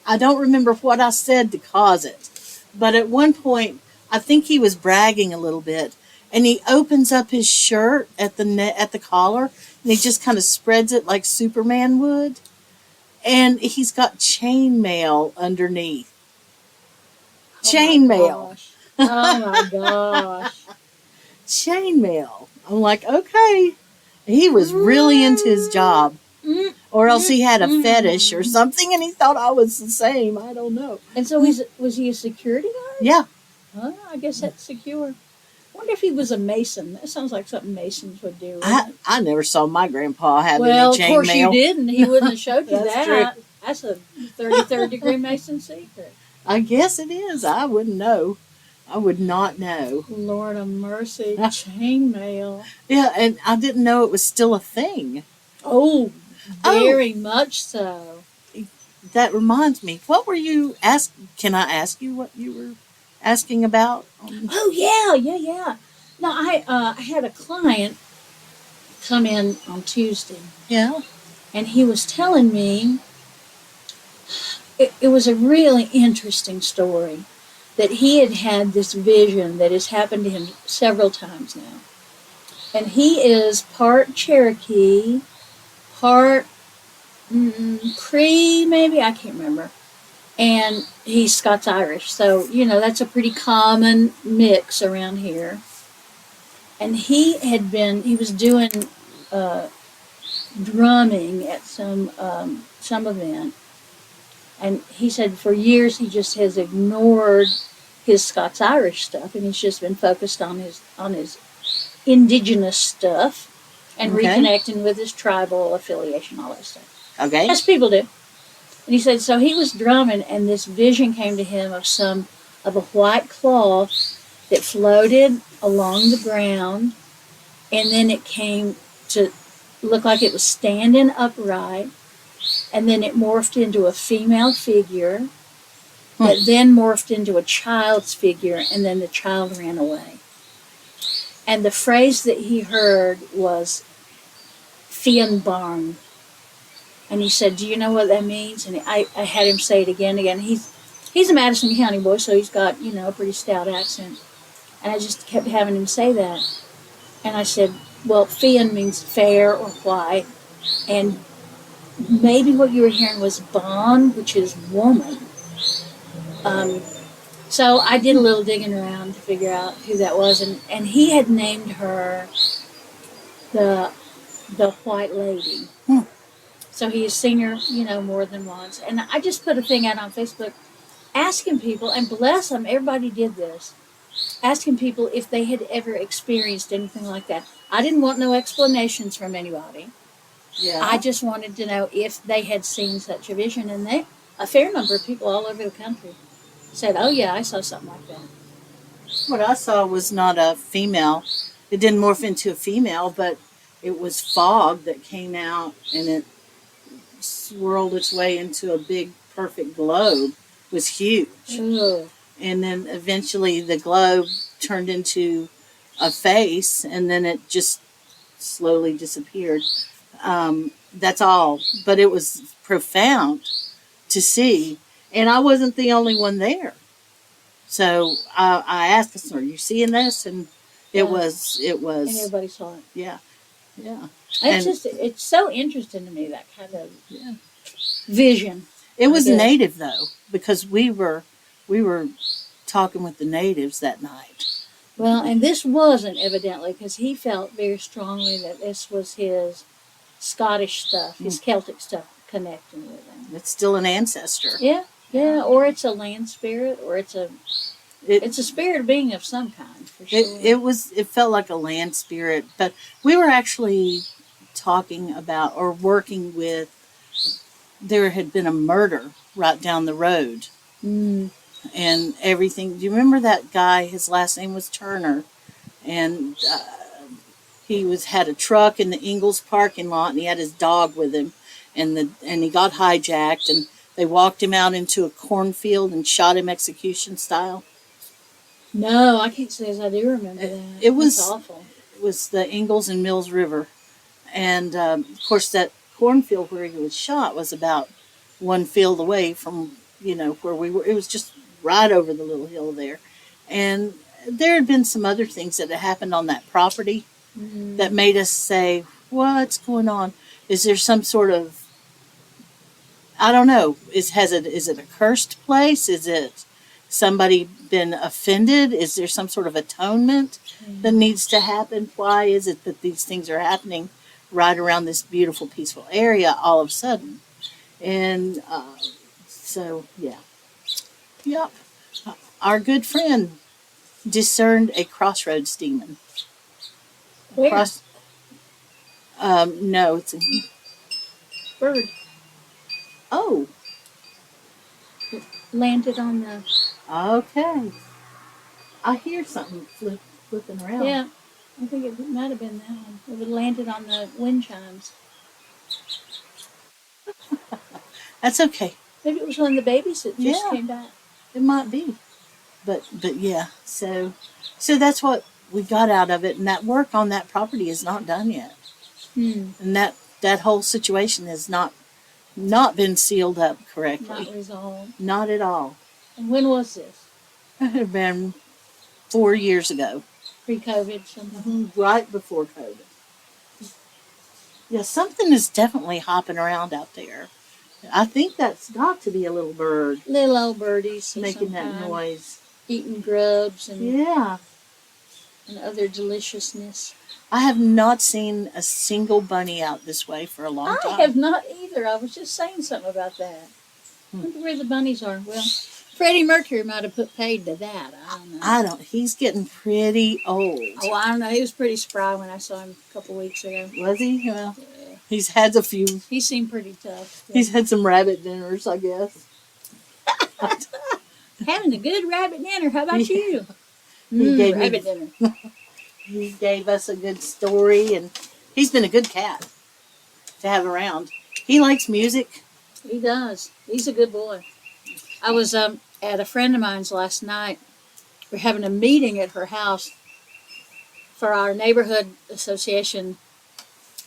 I don't remember what I said to cause it, but at one point, I think he was bragging a little bit, and he opens up his shirt at the collar, and he just kind of spreads it like Superman would, and he's got chainmail underneath. Chainmail. Oh my gosh. Chainmail. I'm like, okay. He was really into his job. Or else he had a fetish or something and he thought I was the same. I don't know. And so was he a security guard? Yeah. Oh, I guess that's secure. I wonder if he was a mason. That sounds like something masons would do. I never saw my grandpa have any Well, chainmail. of course you didn't. He wouldn't have showed you That's that. true. That's a 33rd degree mason secret. I guess it is. I wouldn't know. I would not know. Lord of mercy. Chainmail. Yeah, and I didn't know it was still a thing. Oh, very much so. That reminds me. What were you Can I ask you what you were asking about? Oh, yeah. No, I had a client come in on Tuesday. Yeah. And he was telling me, it was a really interesting story, that he had this vision that has happened to him several times now. And he is part Cherokee, part Cree, maybe, I can't remember. And he's Scots-Irish, so, that's a pretty common mix around here. And he was doing drumming at some event. And he said for years he just has ignored his Scots-Irish stuff, and he's just been focused on his indigenous stuff and reconnecting with his tribal affiliation, all that stuff. Okay. As people do. And he said, so he was drumming, and this vision came to him of a white cloth that floated along the ground, and then it came to look like it was standing upright, and then it morphed into a female figure that then morphed into a child's figure, and then the child ran away. And the phrase that he heard was Fian Barn. And he said, do you know what that means? And I had him say it again and again. He's a Madison County boy, so he's got, a pretty stout accent. And I just kept having him say that. And I said, well, Fian means fair or white. And maybe what you were hearing was Bon, which is woman. So I did a little digging around to figure out who that was. And he had named her the White Lady. So he has seen her, more than once. And I just put a thing out on Facebook asking people, and bless them, everybody did this, asking people if they had ever experienced anything like that. I didn't want no explanations from anybody. Yeah. I just wanted to know if they had seen such a vision. And a fair number of people all over the country said, oh, yeah, I saw something like that. What I saw was not a female. It didn't morph into a female, but it was fog that came out, and it swirled its way into a big, perfect globe was huge. Ugh. And then eventually the globe turned into a face, and then it just slowly disappeared. That's all. But it was profound to see. And I wasn't the only one there. So I asked the are you seeing this? And it Yeah. was, And everybody saw it. yeah. Yeah. It's so interesting to me, that kind of Yeah. vision. It was I guess. native though, because we were talking with the natives that night. Well, and this wasn't evidently, because he felt very strongly that this was his Scottish stuff, his Celtic stuff connecting with him. It's still an ancestor. Yeah, or it's a land spirit, or it's a spirit being of some kind, for sure. It felt like a land spirit, but we were actually talking about or working with. There had been a murder right down the road. Mm. And everything. Do you remember that guy? His last name was Turner, and he had a truck in the Ingalls parking lot, and he had his dog with him, and he got hijacked, and they walked him out into a cornfield and shot him execution style. No, I can't say as I do remember that. It was That's awful. It was the Ingalls and Mills River, and of course that cornfield where he was shot was about one field away from where we were. It was just right over the little hill there. And there had been some other things that had happened on that property that made us say, what's going on? Is there some sort of, I don't know, is it a cursed place? Is it somebody been offended? Is there some sort of atonement that needs to happen? Why is it that these things are happening right around this beautiful, peaceful area all of a sudden? And so, yeah. Yep. Our good friend discerned a crossroads demon. Where? No, it's in. Bird Oh, landed on the. okay. I hear something flipping around. Yeah, I think it might have been that one. It landed on the wind chimes. That's okay. Maybe it was one of the babies that just Yeah. came back. It might be. But yeah. So that's what we got out of it, and that work on that property is not done yet. And that whole situation has not been sealed up correctly. Not resolved. Not at all. And when was this? It had been 4 years ago. Pre-COVID, something. Right before COVID. Yeah, something is definitely hopping around out there. I think that's got to be a little bird Little old birdies of making some that kind, noise. eating grubs and Yeah. other deliciousness. I have not seen a single bunny out this way for a long time. I have not either. I was just saying something about that. I wonder where the bunnies are. Well, Freddie Mercury might have put paid to that. I don't know. He's getting pretty old. Oh, I don't know. He was pretty spry when I saw him a couple weeks ago. Was he? Well, Yeah. he's had a few. He seemed pretty tough. He's had some rabbit dinners, I guess. Having a good rabbit dinner. How about you? He gave me- Rabbit dinner. He gave us a good story, and he's been a good cat to have around. He likes music. He does. He's a good boy. I was at a friend of mine's last night. We're having a meeting at her house for our neighborhood association,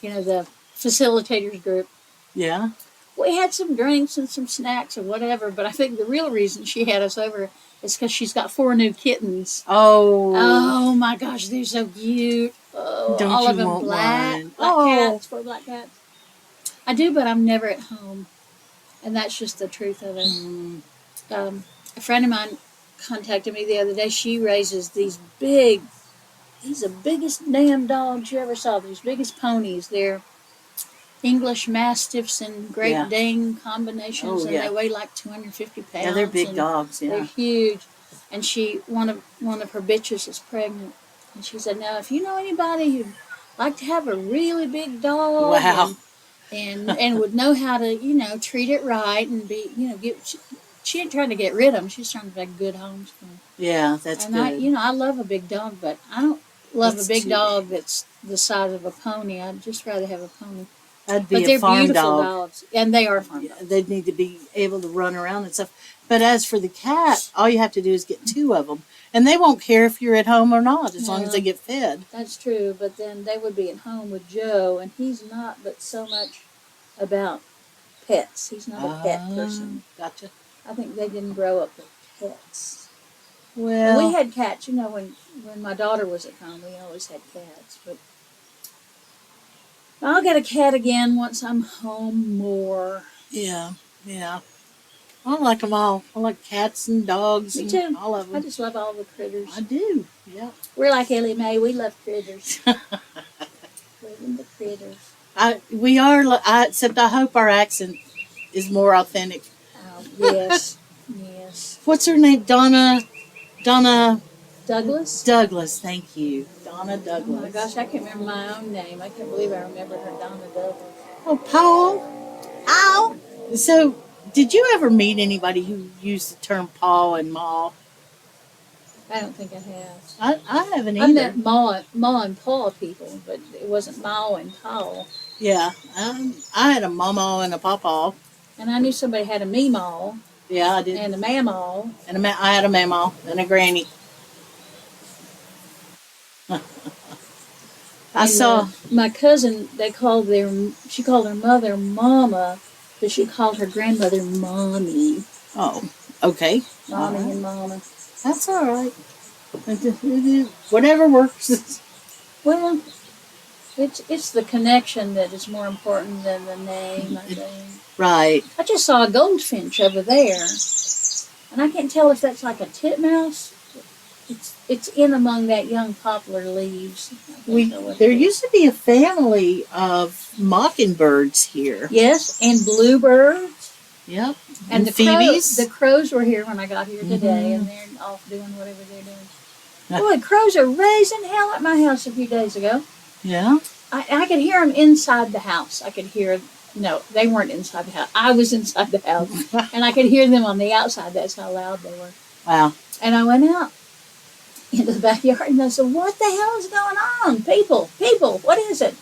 the facilitators group. Yeah. We had some drinks and some snacks and whatever, but I think the real reason she had us over is because she's got 4 new kittens. Oh. Oh my gosh, they're so cute. Oh, Don't all you of them want black. one? Black Oh. cats, 4 black cats. I do, but I'm never at home. And that's just the truth of it. A friend of mine contacted me the other day. She raises these the biggest damn dogs you ever saw. These biggest ponies. They're English Mastiffs and Great Yeah. Dane combinations, Oh, and yeah. they weigh like 250 pounds. Yeah, they're big and dogs, yeah. They're huge. And one of her bitches is pregnant. And she said, now, if you know anybody who'd like to have a really big dog Wow. and would know how to, treat it right and be, she ain't trying to get rid of them. She's trying to make good homes for them. Yeah, that's And good. I love a big dog, but I don't love That's a big too dog that's the size of a pony. I'd just rather have a pony. That'd be But a they're farm beautiful dog. dogs, and they are farm Yeah, dogs. they'd need to be able to run around and stuff. But as for the cat, all you have to do is get 2 of them, and they won't care if you're at home or not, as long as they get fed. That's true, but then they would be at home with Joe, and he's not but so much about pets. He's not a pet person. Gotcha. I think they didn't grow up with pets. Well, And we had cats, you know, when my daughter was at home, we always had cats. But I'll get a cat again once I'm home more. yeah. I like them all. I like cats and dogs Me and too. all of I them. just love all the critters. I do. Yeah. We're like Ellie Mae. We love critters. Living the critters. We are. Except I hope our accent is more authentic. Oh, yes. Yes. What's her name? Donna Douglas? Douglas. Thank you, Donna Oh Douglas. my gosh, I can't remember my own name. I can't believe I remembered her Donna Douglas. Oh, Paul. Ow. So, did you ever meet anybody who used the term Paul and Ma? I don't think I have. I haven't I either. met Ma and Paul people, but it wasn't Ma and Paul. Yeah. I had a mama and a pawpaw. And I knew somebody had a Meemaw Yeah, I did. and a Mamaw. And I had a mamaw and a granny. I And, saw. my cousin. She called her mother Mama, but she called her grandmother Mommy. Oh, okay. Mommy All right. and Mama. That's all right. Whatever works. Well, it's the connection that is more important than the name, I think. Right. I just saw a goldfinch over there, and I can't tell if that's like a titmouse. It's in among that young poplar leaves. I don't know what There it is. used to be a family of mockingbirds here. Yes, and bluebirds. Yep. And the phoebes. crows were here when I got here today, and they're off doing whatever they're doing. Boy, crows are raising hell at my house a few days ago. Yeah. I could hear them inside the house. I could hear, no, they weren't inside the house. I was inside the house, and I could hear them on the outside. That's how loud they were. Wow. And I went out into the backyard, and I said, what the hell is going on? People, what is it?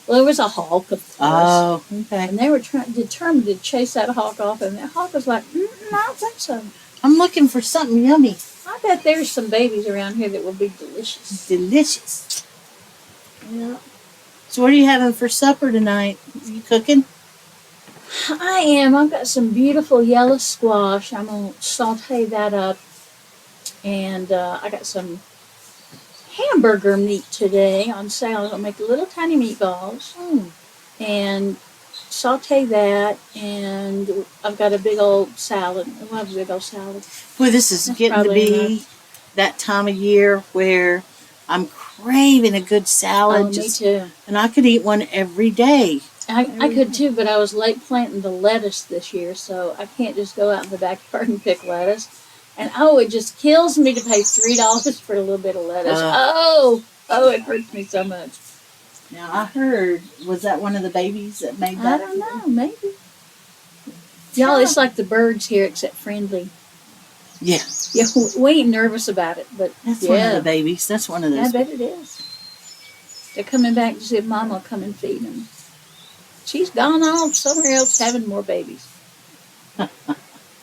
Well, there was a hawk, of course. Oh, okay. And they were determined to chase that hawk off, and that hawk was like, I don't think so. I'm looking for something yummy. I bet there's some babies around here that will be delicious. Delicious. Yeah. So what are you having for supper tonight? You cooking? I am. I've got some beautiful yellow squash. I'm going to saute that up. And I got some hamburger meat today on sale. I'll make little tiny meatballs. And saute that. And I've got a big old salad. I love a big old salad. Boy, this is That's getting to probably be enough. that time of year where I'm craving a good salad. Oh, me too. And I could eat one every day. I could too, but I was late planting the lettuce this year, so I can't just go out in the backyard and pick lettuce. And it just kills me to pay $3 for a little bit of lettuce. It hurts me so much. Now, I heard, was that one of the babies that made I that? don't know, maybe. Y'all, it's like the birds here, except friendly. Yeah. Yeah, we ain't nervous about it, but That's one of the babies. That's one of those. I bet it is. They're coming back to see if Mama will come and feed them. She's gone off somewhere else having more babies.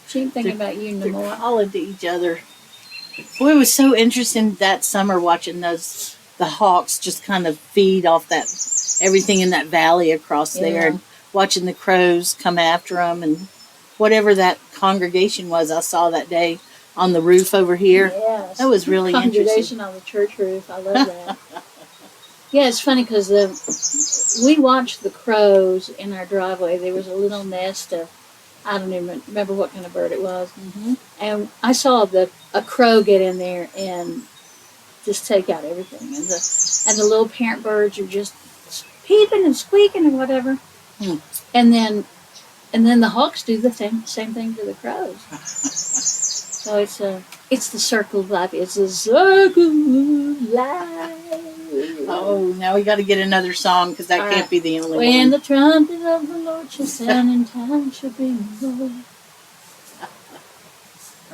She ain't thinking about you no They're more. calling to each other. Boy, it was so interesting that summer watching the hawks just kind of feed off that everything in that valley across there, and watching the crows come after them, and whatever that congregation was I saw that day on the roof over here. Yes. That was really interesting. Congregation on the church roof. I love that. Yeah, it's funny because we watched the crows in our driveway. There was a little nest of, I don't even remember what kind of bird it was. Mm-hmm. And I saw a crow get in there and just take out everything. And the little parent birds are just peeping and squeaking and whatever. Hmm. And then the hawks do the same thing to the crows. So it's the circle of life. It's a circle of life. Oh, now we got to get another song because that All can't right. be the only When one. the trumpet of the Lord shall sound and time shall be no more.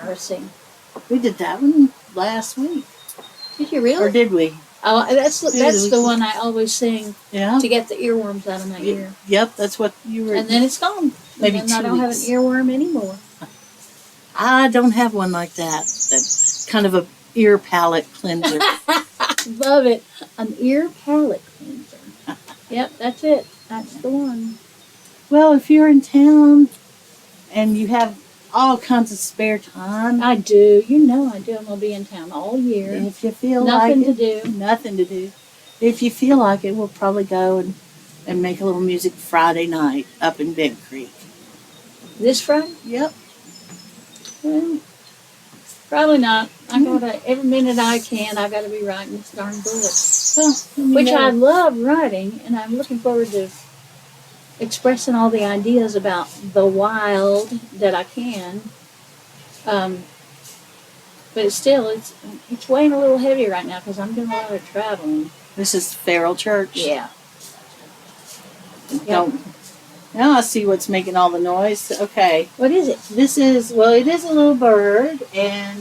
Mercy. We did that one last week. Did you really? Or did we? Oh, that's the one I always sing Yeah. to get the earworms out of my ear. Yep, that's what you were. And then it's gone. Maybe and then 2 I don't have an weeks. earworm anymore. I don't have one like that. That's kind of a ear palate cleanser. Love it. An ear palate cleanser. Yep, that's it. That's the one. Well, if you're in town and you have all kinds of spare time, I do. You know I do. I'm going to be in town all year. if you feel Nothing like to it, do. nothing to do. If you feel like it, we'll probably go and make a little music Friday night up in Big Creek. This Friday? Yep. Well, probably not. I gotta every minute I can. I got to be writing this darn book, Well, which I love writing, and I'm looking forward to expressing all the ideas about the wild that I can. But it's weighing a little heavy right now because I'm doing a lot of traveling. This is Feral Church. Yeah. Don't. Now I see what's making all the noise. Okay. What is it? It is a little bird, and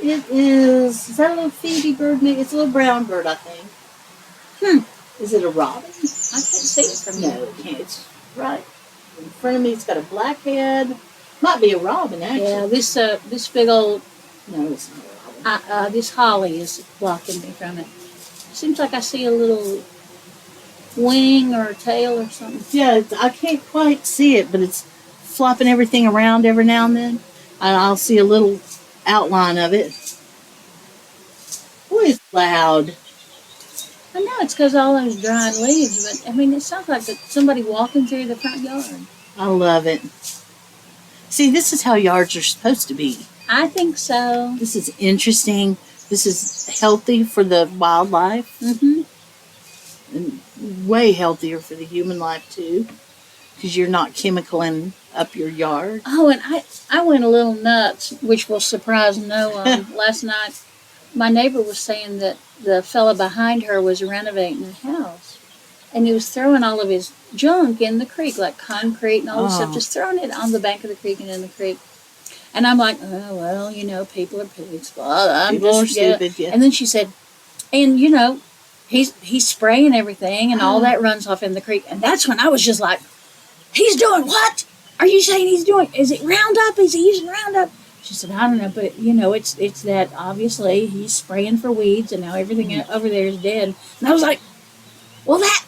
it is that a little Phoebe bird? Maybe it's a little brown bird, I think. Is it a robin? I can't see it from No, here. it can't. It's right in front of me. It's got a black head. Might be a robin, actually. Yeah, this big old No, it's not a robin. this holly is blocking me from it. Seems like I see a little wing or a tail or something. Yeah, I can't quite see it, but it's flopping everything around every now and then. And I'll see a little outline of it. Boy, it's loud. I know it's because all those dried leaves, but I mean, it sounds like somebody walking through the front yard. I love it. See, this is how yards are supposed to be. I think so. This is interesting. This is healthy for the wildlife. Mm-hmm. And way healthier for the human life, too. Because you're not chemicaling up your yard. Oh, and I went a little nuts, which will surprise no one. Last night, my neighbor was saying that the fella behind her was renovating the house. And he was throwing all of his junk in the creek, like concrete and all this stuff, just throwing it on the bank of the creek and in the creek. And I'm like, oh, well, people are pigs. Well, People are stupid, yeah. And then she said, and, he's spraying everything and all that runs off in the creek. And that's when I was just like, he's doing what? Are you saying he's doing, is it Roundup? Is he using Roundup? She said, I don't know, but, it's that obviously he's spraying for weeds and now everything over there is dead. And I was like, well, that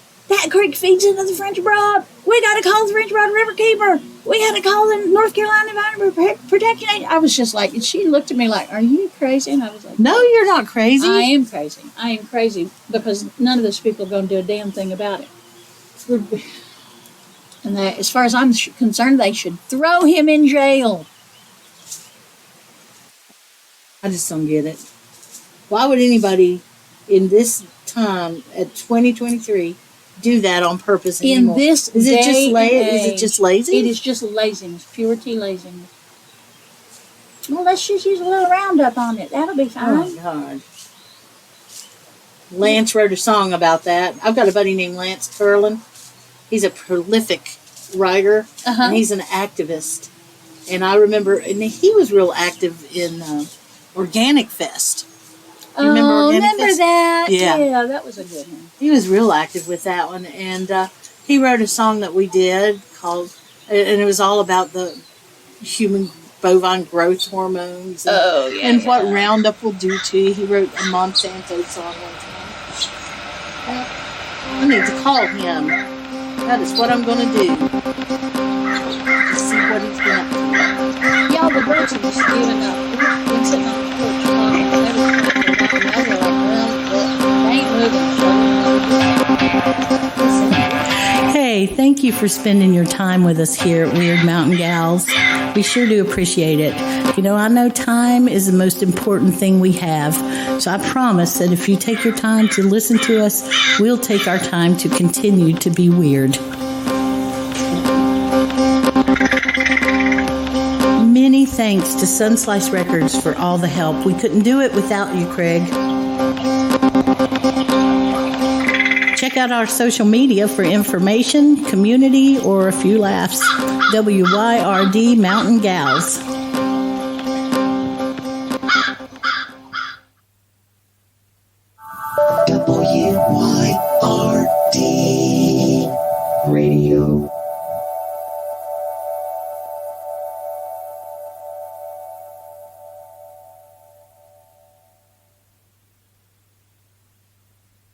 creek feeds into the French Broad. We got to call the French Broad River Keeper. We had to call the North Carolina Environmental Protection Agency. I was just like, and she looked at me like, are you crazy? And I was like, No, you're not crazy. I am crazy. I am crazy because none of those people are going to do a damn thing about it. And that, as far as I'm concerned, they should throw him in jail. I just don't get it. Why would anybody in this time at 2023 do that on purpose anymore? In this is it just day and Is it age, just lazy? It is just laziness, pure T laziness. Well, let's just use a little Roundup on it. That'll be Oh fine. my God. Lance wrote a song about that. I've got a buddy named Lance Curlin. He's a prolific writer, and he's an activist. And I remember, and he was real active in Organic Fest. You remember Organic Fest? That? Yeah. That was a good one. He was real active with that one, and he wrote a song that we did called, and it was all about the human bovine growth hormones and what Roundup will do to you. He wrote a Monsanto song one time. I need to call him. That is what I'm going to do. To see what he's going to do. Y'all, the birds are just giving up. We've been sitting on the porch talking. They were like, well, they ain't moving. Hey, thank you for spending your time with us here at Wyrd Mountain Gals. We sure do appreciate it. I know time is the most important thing we have. So I promise that if you take your time to listen to us, we'll take our time to continue to be weird. Many thanks to Sunslice Records for all the help. We couldn't do it without you, Craig. Check out our social media for information, community, or a few laughs. WYRD Mountain Gals. W-Y